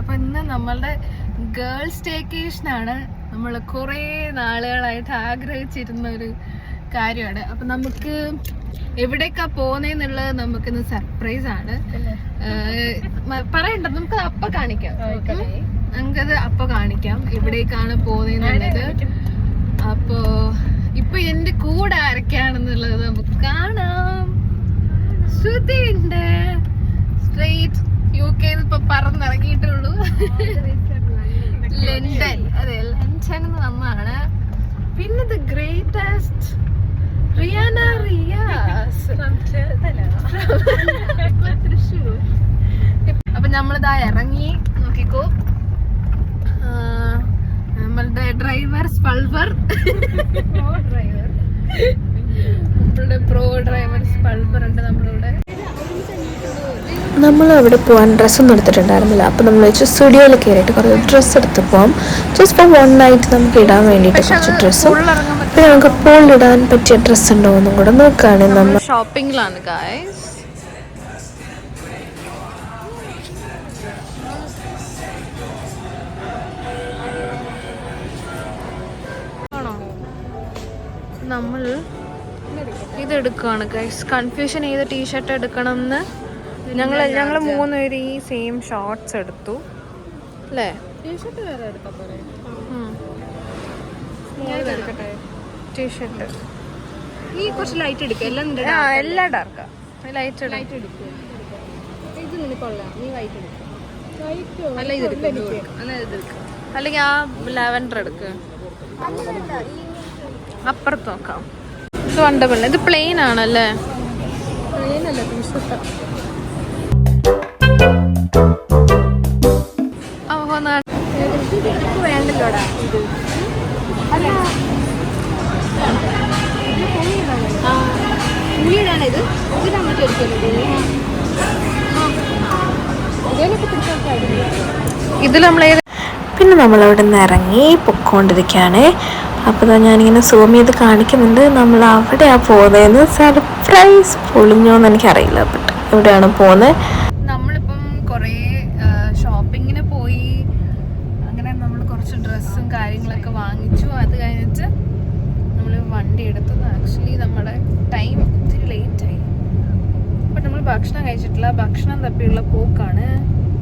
അപ്പൊ ഇന്ന് നമ്മളുടെ ഗേൾസ് സ്റ്റേക്കേഷനാണ്. നമ്മൾ കുറേ നാളുകളായിട്ട് ആഗ്രഹിച്ചിരുന്ന ഒരു കാര്യമാണ്. അപ്പൊ നമുക്ക് എവിടേക്കാ പോകുന്നതെന്നുള്ളത് നമുക്കിന്ന് സർപ്രൈസ് ആണ്. പറയണ്ട, നമുക്കത് അപ്പൊ കാണിക്കാം. നമുക്കത് അപ്പൊ കാണിക്കാം എവിടേക്കാണ് പോകുന്നതെന്നുള്ളത്. അപ്പോ ഇപ്പൊ എന്റെ കൂടെ ആരൊക്കെയാണെന്നുള്ളത് നമുക്ക് കാണാം. ശ്രുതി ഉണ്ട്, സ്ട്രേറ്റ് UK ഇപ്പൊ പറന്നിറങ്ങിയിട്ടുള്ളൂ. ലണ്ടൻ, അതെ ലണ്ടൻ വന്നാണ്. പിന്നെ ദ ഗ്രേറ്റസ്റ്റ് റിയാന റിയാസ് തൃശ്ശൂർ. അപ്പൊ നമ്മളിതാ ഇറങ്ങി. നോക്കിക്കോ, നമ്മളുടെ ഡ്രൈവർ സ്പൾവർ, നമ്മളുടെ പ്രോ ഡ്രൈവർ സ്പൾവർ ഉണ്ട് നമ്മളിവിടെ. നമ്മൾ അവിടെ പോകാൻ ഡ്രസ്സൊന്നും എടുത്തിട്ടുണ്ടായിരുന്നില്ല. അപ്പോൾ നമ്മൾ വെച്ച് സ്റ്റുഡിയോയിൽ കയറിയിട്ട് കുറച്ച് ഡ്രസ്സ് എടുത്ത് പോകാം. ജസ്റ്റ് ഫോർ 1 നൈറ്റ് നമുക്ക് ഇടാൻ വേണ്ടിയിട്ട് കുറച്ച് ഡ്രസ്സും പിന്നെ നമുക്ക് ഇപ്പോൾ ഇടാൻ പറ്റിയ ഡ്രസ്സ് ഉണ്ടോ എന്നും കൂടെ നോക്കുകയാണ്. നമ്മൾ ഷോപ്പിംഗിലാണ് ഗായ്സ്. നമ്മൾ ഇതെടുക്കുകയാണ് ഗൈസ്. കൺഫ്യൂഷൻ ചെയ്ത് ടീഷർട്ട് എടുക്കണം എന്ന് ഞങ്ങൾ 3 പേര് ഈ സെയിം ഷോർട്ട്സ് എടുത്തു അല്ലേ? ടീഷർട്ട് ഈ കുറച്ച് ലൈറ്റ് എടുക്കുക, എല്ലാം ഡാർക്കാ. ലൈറ്റ് എടുക്കുക. ഇത് നിനക്ക് കൊള്ളാം, നീ വൈറ്റ് എടുക്കുക. അല്ലെങ്കിൽ ആ ലാവൻഡർ എടുക്കുക. അപ്പുറത്ത് നോക്കാം. ഇത് വണ്ടബിൾ, ഇത് പ്ലെയിൻ ആണല്ലേ? ഓഹോ, വേണ്ടല്ലോടാ. പുളിയിടാണ് ഇത്. ഇതിനാ ഇതിൽ നമ്മൾ പിന്നെ നമ്മളവിടെ നിന്ന് ഇറങ്ങി പൊക്കോണ്ടിരിക്കുകയാണ്. അപ്പോൾ ഞാനിങ്ങനെ സൂം ചെയ്ത് കാണിക്കുന്നുണ്ട്. നമ്മൾ അവിടെയാണ് പോകുന്നതെന്ന്. സർപ്രൈസ് പൊളിഞ്ഞോന്ന് എനിക്കറിയില്ല. ബട്ട് എവിടെയാണ് പോകുന്നത്. നമ്മളിപ്പം കുറേ ഷോപ്പിങ്ങിന് പോയി. അങ്ങനെ നമ്മൾ കുറച്ച് ഡ്രസ്സും കാര്യങ്ങളൊക്കെ വാങ്ങിച്ചു. അത് കഴിഞ്ഞിട്ട് നമ്മൾ വണ്ടി എടുത്തു. ആക്ച്വലി നമ്മുടെ ടൈം ഇത്തിരി ലേറ്റായി. ബട്ട് നമ്മൾ ഭക്ഷണം കഴിച്ചിട്ടില്ല. ഭക്ഷണം തപ്പിയുള്ള പോക്കാണ്.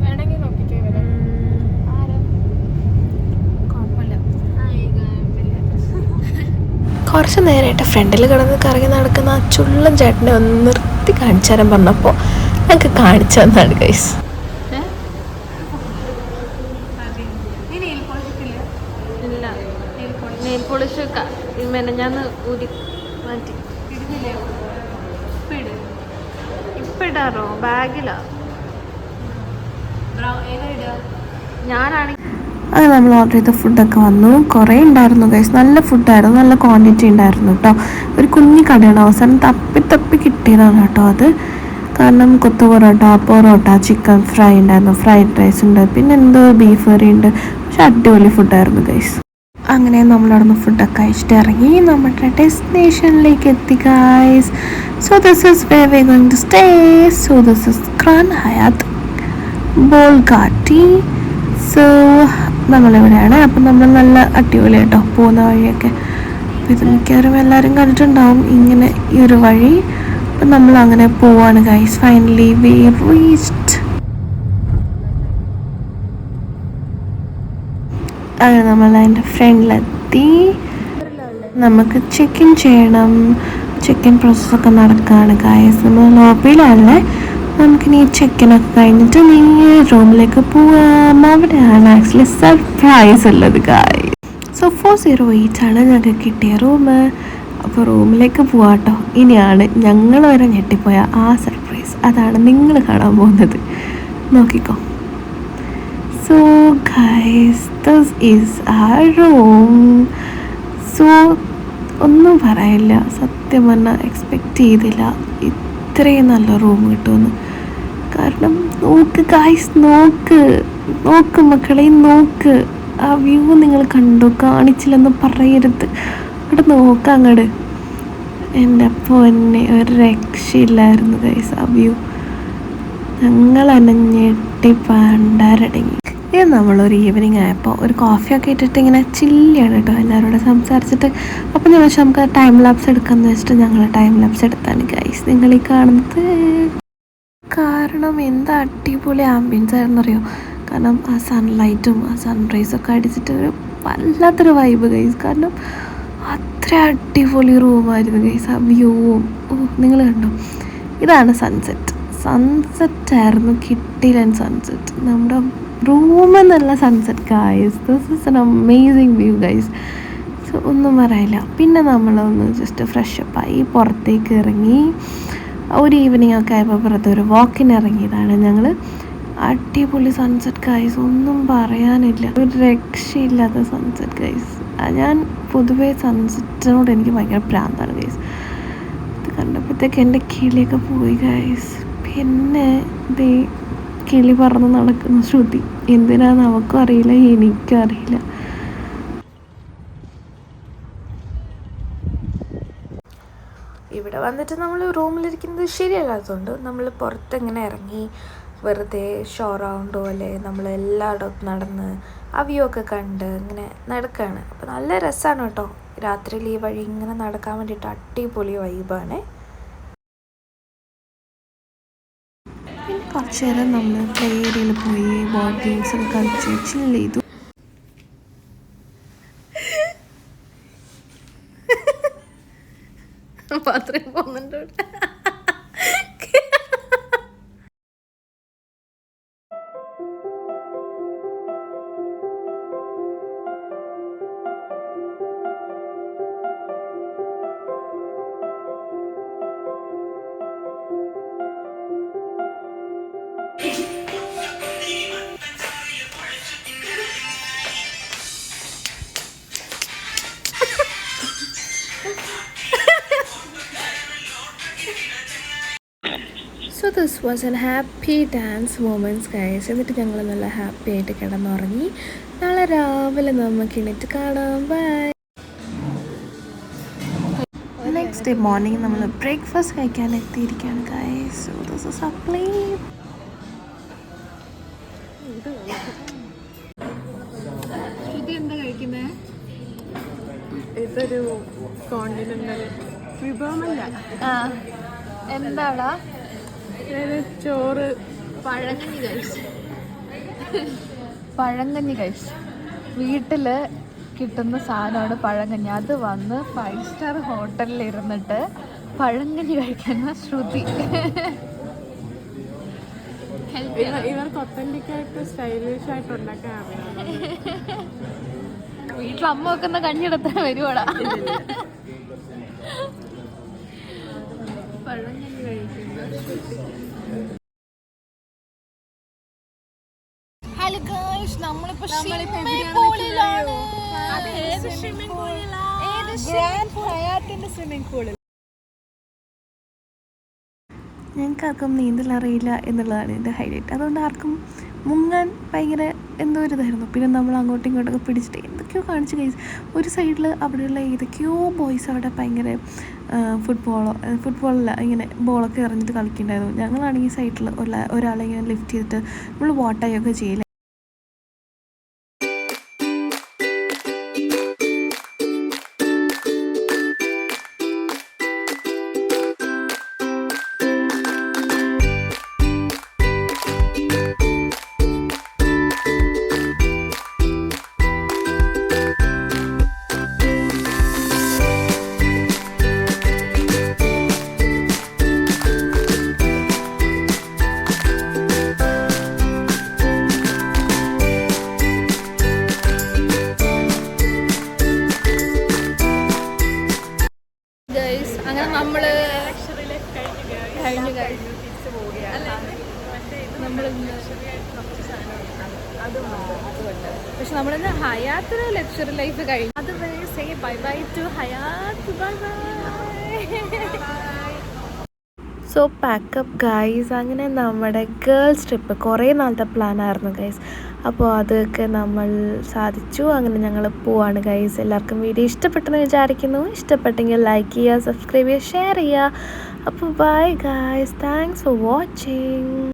വേണമെങ്കിൽ നോക്കിക്കോ. കുറച്ച് നേരമായിട്ട് ഫ്രണ്ടിൽ കിടന്ന് കറങ്ങി നടക്കുന്ന ആ ചുള്ളൻ ചേട്ടനെ ഒന്ന് നിർത്തി കാണിച്ചു തരാൻ പറഞ്ഞപ്പോൾ ഞങ്ങൾക്ക് കാണിച്ചു തന്നാണ് ഗൈസ്. നെയിൽ പോളിഷ് ഞാൻ ഊരി മാറ്റി. ഇപ്പം ഇടാറോ? ബാഗിലാ ഞാനാണെങ്കിൽ. അത് നമ്മൾ ഓർഡർ ചെയ്ത ഫുഡൊക്കെ വന്നു. കുറേ ഉണ്ടായിരുന്നു ഗൈസ്. നല്ല ഫുഡായിരുന്നു, നല്ല ക്വാണ്ടിറ്റി ഉണ്ടായിരുന്നു കേട്ടോ. ഒരു കുഞ്ഞു കടയാണ്. അവസാനം തപ്പി കിട്ടിയതാണ് കേട്ടോ അത്. കാരണം കൊത്തു പൊറോട്ട, ചിക്കൻ ഫ്രൈ ഉണ്ടായിരുന്നു, ഫ്രൈഡ് റൈസ് ഉണ്ട്, പിന്നെ എന്തോ ബീഫ് കറി ഉണ്ട്. പക്ഷെ അടിപൊളി ഫുഡായിരുന്നു ഗൈസ്. അങ്ങനെ നമ്മളവിടെ നിന്ന് ഫുഡൊക്കെ കഴിച്ചിട്ട് ഇറങ്ങി നമ്മുടെ ഡെസ്റ്റിനേഷനിലേക്ക് എത്തി guys. So this is where we going to stay. So this is Grand Hyatt Bolgatty. So നമ്മളിവിടെയാണ്. അപ്പം നമ്മൾ നല്ല അടിപൊളി കേട്ടോ പോകുന്ന വഴിയൊക്കെ. അപ്പോൾ ഇത് മിക്കവാറും എല്ലാവരും കണ്ടിട്ടുണ്ടാവും ഇങ്ങനെ ഈ ഒരു വഴി. അപ്പം നമ്മൾ അങ്ങനെ പോവാണ് ഗൈസ്. Finally we reached. അങ്ങനെ നമ്മൾ അതിൻ്റെ ഫ്രണ്ടിലെത്തി. നമുക്ക് ചെക്ക് ഇൻ ചെയ്യണം. ചെക്ക് ഇൻ പ്രോസസ്സൊക്കെ നടക്കുകയാണ് ഗൈസ്. നമ്മൾ ലോബിയിലല്ലേ. നമുക്കിനി ചെക്കിനൊക്കെ കഴിഞ്ഞിട്ട് നീ റൂമിലേക്ക് പോവാം. അവിടെയാണ് ആക്ച്വലി സർപ്രൈസ് ഉള്ളത് ഗൈസ്. സോ 408 ആണ് ഞങ്ങൾക്ക് കിട്ടിയ റൂം. അപ്പോൾ റൂമിലേക്ക് പോവാട്ടോ. ഇനിയാണ് ഞങ്ങൾ വരെ ഞെട്ടിപ്പോയ ആ സർപ്രൈസ്. അതാണ് നിങ്ങൾ കാണാൻ പോകുന്നത്. നോക്കിക്കോ. So guys, this is our room. So ഒന്നും പറയില്ല, സത്യം പറഞ്ഞാൽ എക്സ്പെക്റ്റ് ചെയ്തില്ല ഇത്രയും നല്ല റൂം കിട്ടുമെന്ന്. കാരണം നോക്ക് ഗൈസ്, നോക്ക് മക്കളെ, നോക്ക്. ആ വ്യൂ നിങ്ങൾ കണ്ടു, കാണിച്ചില്ലെന്ന് പറയരുത്. അവിടെ നോക്കാം അങ്ങോട്ട്. എൻ്റെ പൊന്നെ, ഒരു രക്ഷയില്ലായിരുന്നു ഗൈസ് ആ വ്യൂ. ഞങ്ങൾ അനഞ്ഞെട്ടി പണ്ടാരടങ്ങി. ഇത് നമ്മളൊരു ഈവനിങ് ആയപ്പോൾ ഒരു കോഫിയൊക്കെ ഇട്ടിട്ട് ഇങ്ങനെ ചില്ലിയാണ് കേട്ടോ എല്ലാവരോടും സംസാരിച്ചിട്ട്. അപ്പോൾ ഞാൻ വെച്ചാൽ നമുക്ക് ടൈം ലാപ്സ് എടുക്കാമെന്ന് വെച്ചിട്ട് ഞങ്ങൾ ടൈം ലാപ്സ് എടുത്താണ് ഗൈസ് നിങ്ങൾ ഈ കാണുന്നത്. കാരണം എന്താ അടിപൊളി ആംബിയൻസ് ആയിരുന്നറിയോ. കാരണം ആ സൺലൈറ്റും ആ സൺറൈസൊക്കെ അടിച്ചിട്ട് ഒരു വല്ലാത്തൊരു വൈബ് ഗൈസ്. കാരണം അത്ര അടിപൊളി റൂമായിരുന്നു ഗൈസ്. ആ വ്യൂവും നിങ്ങൾ കണ്ടോ. ഇതാണ് സൺസെറ്റ് ആയിരുന്നു. കിട്ടിയില്ല സൺസെറ്റ് നമ്മുടെ റൂമിൽ നിന്നുള്ള sunset guys. This is an amazing view guys. So ഒന്നും പറയില്ല. പിന്നെ നമ്മളൊന്ന് ജസ്റ്റ് ഫ്രഷപ്പായി പുറത്തേക്ക് ഇറങ്ങി. ഒരു ഈവനിങ് ഒക്കെ ആയപ്പോൾ പുറത്ത് ഒരു വാക്കിന് ഇറങ്ങിയതാണ് ഞങ്ങൾ. അടിപൊളി സൺസെറ്റ് ഗൈസ്, ഒന്നും പറയാനില്ല. ഒരു രക്ഷയില്ലാത്ത സൺസെറ്റ് ഗൈസ്. ഞാൻ പൊതുവേ സൺസെറ്റിനോട് എനിക്ക് ഭയങ്കര ഭ്രാന്താണ് ഗൈസ്. ഇത് കണ്ടപ്പോഴത്തേക്ക് എൻ്റെ കിളിയൊക്കെ പോയി ഗൈസ്. പിന്നെ ദേ കിളി പറന്ന് നടക്കുന്ന ശ്രുതി. എന്തിനാന്ന് അവൾക്കും അറിയില്ല, എനിക്കും അറിയില്ല. ഇവിടെ വന്നിട്ട് നമ്മൾ റൂമിലിരിക്കുന്നത് ശരിയല്ലാത്തതുകൊണ്ട് നമ്മൾ പുറത്തിങ്ങനെ ഇറങ്ങി വെറുതെ ഷോ റൗണ്ട് പോലെ നമ്മൾ എല്ലായിടത്തും നടന്ന് ആ വ്യൂ ഒക്കെ കണ്ട് ഇങ്ങനെ നടക്കുകയാണ്. അപ്പോൾ നല്ല രസമാണ് കേട്ടോ. രാത്രിയിൽ ഈ വഴി ഇങ്ങനെ നടക്കാൻ വേണ്ടിയിട്ട് അടിപൊളി വൈബാണ്. പിന്നെ കുറച്ച് നേരം നമ്മൾ പ്ലേ ഏരിയയിൽ പോയി ബോർഡ് ഗെയിംസ് ഒക്കെ കളിച്ച് ചില്ല് ചെയ്തു. ബാത്റൂം പോകുന്നുണ്ട്. So this was an happy dance moments guys. എന്നിട്ട് ഞങ്ങൾ നല്ല ഹാപ്പി ആയിട്ട് കിടന്നുറങ്ങി. നാളെ രാവിലെ നമുക്ക് എണീറ്റ് കാണാം. ബൈ. നെക്സ്റ്റ് ഡേ മോർണിംഗ് നമ്മൾ ബ്രേക്ക്ഫാസ്റ്റ് കഴിക്കാൻ എത്തിയിരിക്കുകയാണ് guys. So this is our plate. എന്താ കഴിക്കുന്നേ? ഇതൊരു കോണ്ടിനെന്റൽ വിഭവമല്ല. എന്താടാ? ചോറ്, പഴങ്കഞ്ഞി കഴിച്ചു. വീട്ടിൽ കിട്ടുന്ന സാധനമാണ് പഴങ്കഞ്ഞി. അത് വന്ന് 5 സ്റ്റാർ ഹോട്ടലിൽ ഇരുന്നിട്ട് പഴങ്കഞ്ഞി കഴിക്കുന്ന ശ്രുതി. ഇവർക്ക് ഒത്തന്റിക്കായിട്ട് സ്റ്റൈലിഷ് ആയിട്ട് ഉണ്ടാക്കാൻ അറിയാം. വീട്ടിൽ അമ്മ വെക്കുന്ന കഞ്ഞിടത്താൻ വരുവാടാ. പഴങ്കഞ്ഞി കഴിക്കുന്ന ശ്രുതി. ഹലോ ഗൈസ്, നമ്മളിപ്പോ സ്വിമ്മിംഗ് പൂളിലാണ്. ഗ്രാൻഡ് ഹയാത്തിന്റെ സ്വിമ്മിംഗ് പൂളിൽ. ഞങ്ങൾക്ക് ആർക്കും നീന്തൽ അറിയില്ല എന്നുള്ളതാണ് എൻ്റെ ഹൈലൈറ്റ്. അതുകൊണ്ട് ആർക്കും മുങ്ങാൻ ഭയങ്കര എന്തോ ഒരു ഇതായിരുന്നു. പിന്നെ നമ്മൾ അങ്ങോട്ടും ഇങ്ങോട്ടൊക്കെ പിടിച്ചിട്ട് എന്തൊക്കെയോ കാണിച്ച് കഴിച്ചു. ഒരു സൈഡിൽ അവിടെയുള്ള ഏതൊക്കെയോ ബോയ്സ് അവിടെ ഭയങ്കര ഫുട്ബോളല്ല ഇങ്ങനെ ബോളൊക്കെ എറിഞ്ഞിട്ട് കളിക്കുന്നുണ്ടായിരുന്നു. ഞങ്ങളാണെങ്കിൽ സൈഡിൽ ഒരാളെ ഇങ്ങനെ ലിഫ്റ്റ് ചെയ്തിട്ട് നമ്മൾ വാട്ടായൊക്കെ ചെയ്യില്ല. അങ്ങനെ നമ്മള് കഴിഞ്ഞു പക്ഷെ നമ്മളിന്ന് ഹയാത്തിന് ലക്ഷറി ലൈഫ് കഴിഞ്ഞു. അത് say bye bye to Hyatt. Bye bye. So pack up guys. അങ്ങനെ നമ്മുടെ ഗേൾസ് ട്രിപ്പ് കുറേ നാളത്തെ പ്ലാനായിരുന്നു ഗൈസ്. അപ്പോൾ അതൊക്കെ നമ്മൾ സാധിച്ചു. അങ്ങനെ ഞങ്ങൾ പോവാണ് ഗൈസ്. എല്ലാവർക്കും വീഡിയോ ഇഷ്ടപ്പെട്ടെന്ന് വിചാരിക്കുന്നു. ഇഷ്ടപ്പെട്ടെങ്കിൽ ലൈക്ക് ചെയ്യുക, സബ്സ്ക്രൈബ് ചെയ്യുക, ഷെയർ ചെയ്യുക. അപ്പോൾ bye guys. Thanks for watching.